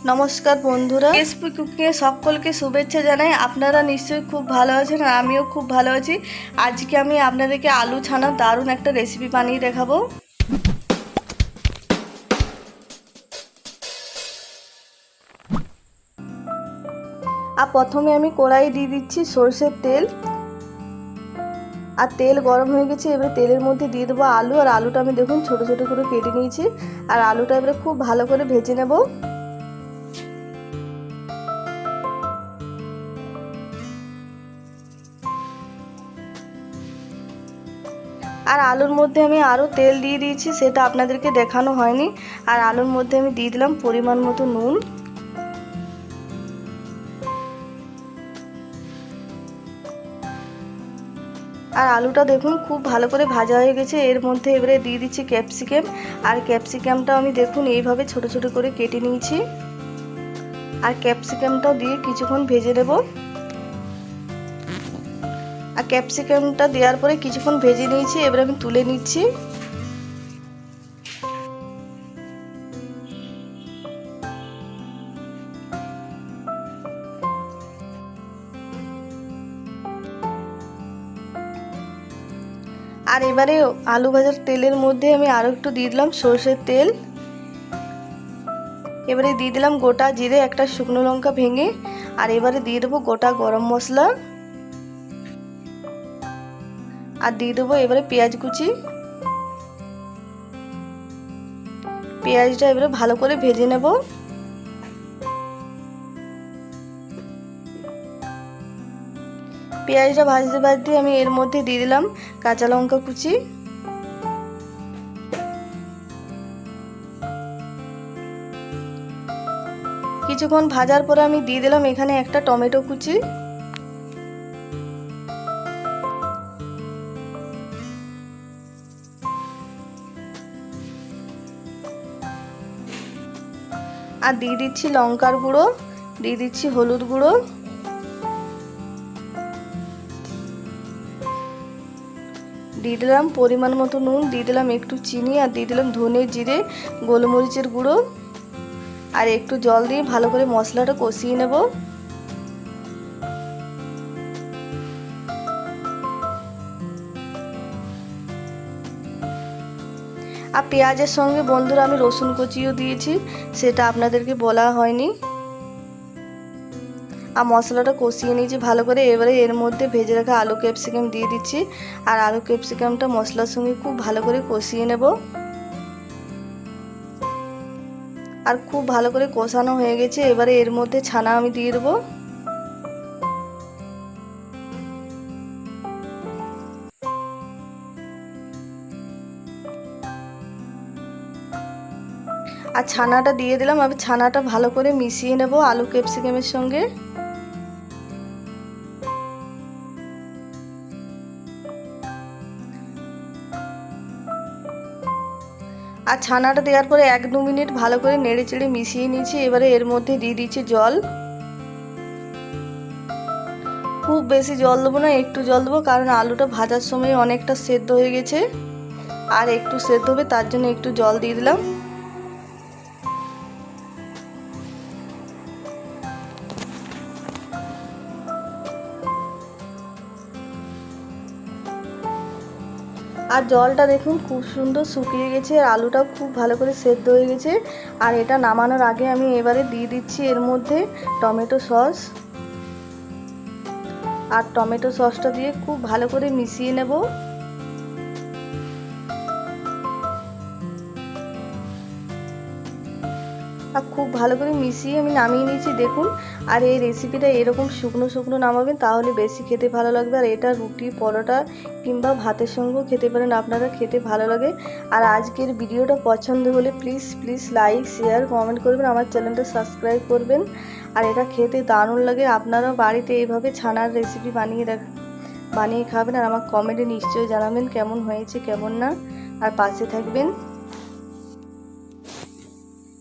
নমস্কার বন্ধুরা, এসপি কুকিংয়ে সকলকে শুভেচ্ছা জানাই। আপনারা নিশ্চয়ই খুব ভালো আছেন, আমিও খুব ভালো আছি। আজকে আমি আপনাদেরকে আলু ছানার দারুণ একটা রেসিপি বানিয়ে দেখাবো। আর প্রথমে আমি কড়াই দিয়ে দিচ্ছি সরষের তেল। আর তেল গরম হয়ে গেছে, এবারে তেলের মধ্যে দিয়ে দেবো আলু। আর আলুটা আমি দেখুন ছোট ছোট করে কেটে নিয়েছি। আর আলুটা এবারে খুব ভালো করে ভেজে নেব। আর আলুর মধ্যে আমি আরও তেল দিয়ে দিয়েছি, সেটা আপনাদেরকে দেখানো হয়নি। আর আলুর মধ্যে আমি দিয়ে দিলাম পরিমাণ মতো নুন। আর আলুটা দেখুন খুব ভালো করে ভাজা হয়ে গেছে। এর মধ্যে এবারে দিয়ে দিচ্ছি ক্যাপসিকাম। আর ক্যাপসিকামটা আমি দেখুন এইভাবে ছোট ছোট করে কেটে নিয়েছি। আর ক্যাপসিকামটাও দিয়ে কিছুক্ষণ ভেজে নেব। আর ক্যাপসিকামটা দেওয়ার পরে কিছুক্ষণ ভেজে নিয়েছি, এবারে আমি তুলে নিচ্ছি। আর এবারে আলু ভাজার তেলের মধ্যে আমি আরও একটু দিয়ে দিলাম সরষের তেল। এবারে দিয়ে দিলাম গোটা জিরে, একটা শুকনো লঙ্কা ভেঙে। আর এবারে দিয়ে দেবো গোটা গরম মশলা। আর দিয়ে দেবো এবারে পেঁয়াজ কুচি। পেঁয়াজটা এবারে ভালো করে ভেজে নেব। পেঁয়াজটা ভাজতে ভাজতে আমি এর মধ্যে দিয়ে দিলাম কাঁচা লঙ্কা কুচি। কিছুক্ষণ ভাজার পরে আমি দিয়ে দিলাম এখানে একটা টমেটো কুচি। আর দিয়ে দিচ্ছি লঙ্কার গুঁড়ো, দিয়ে দিচ্ছি হলুদ গুঁড়ো, দিয়ে দিলাম পরিমাণ মতো নুন, দিয়ে দিলাম একটু চিনি, আর দিয়ে দিলাম ধনে জিরে গোলমরিচের গুঁড়ো। আর একটু জল দিয়ে ভালো করে মশলাটা কষিয়ে নেব। আর পেঁয়াজের সঙ্গে বন্ধুরা আমি রসুন কুচিও দিয়েছি, সেটা আপনাদেরকে বলা হয়নি। আর মশলাটা কষিয়ে নিয়েছি ভালো করে। এবারে এর মধ্যে ভেজে রাখা আলু ক্যাপসিকাম দিয়ে দিচ্ছি। আর আলু ক্যাপসিকামটা মশলার সঙ্গে খুব ভালো করে কষিয়ে নেব। আর খুব ভালো করে কষানো হয়ে গেছে, এবারে এর মধ্যে ছানা আমি দিয়ে দেবো। আর ছানাটা দিয়ে দিলাম। আমি ছানাটা ভালো করে মিশিয়ে নেব আলু ক্যাপসিকামের সঙ্গে। আর ছানাটা দেওয়ার পরে 1-2 মিনিট ভালো করে নেড়ে চেড়ে মিশিয়ে নিয়েছি। এবারে এর মধ্যে দিয়ে দিচ্ছি জল। খুব বেশি জল দেবো না, একটু জল দেবো, কারণ আলুটা ভাজার সময় অনেকটা সেদ্ধ হয়ে গেছে। আর একটু সেদ্ধ হবে, তার জন্য একটু জল দিয়ে দিলাম। আর জলটা দেখুন খুব সুন্দর শুকিয়ে গেছে। আর আলুটাও খুব ভালো করে সেদ্ধ হয়ে গেছে। আর এটা নামানোর আগে আমি এবারে দিয়ে দিচ্ছি এর মধ্যে টমেটো সস। আর টমেটো সসটা দিয়ে খুব ভালো করে মিশিয়ে নেব। আর খুব ভালো করে মিশিয়ে আমি নামিয়ে নিয়েছি দেখুন। আর এই রেসিপিটা এরকম শুকনো শুকনো নামাবেন, তাহলে বেশি খেতে ভালো লাগবে। আর এটা রুটি পরোটা কিংবা ভাতের সঙ্গেও খেতে পারেন, আপনারা খেতে ভালো লাগে। আর আজকের ভিডিওটা পছন্দ হলে please please like share comment করবেন, আমার চ্যানেলটা সাবস্ক্রাইব করবেন। আর এটা খেতে দারুণ লাগে। আপনারাও বাড়িতে এইভাবে ছানার রেসিপি বানিয়ে খাবেন। আর আমার কমেন্টে নিশ্চয়ই জানাবেন কেমন হয়েছে কেমন না। আর পাশে থাকবেন।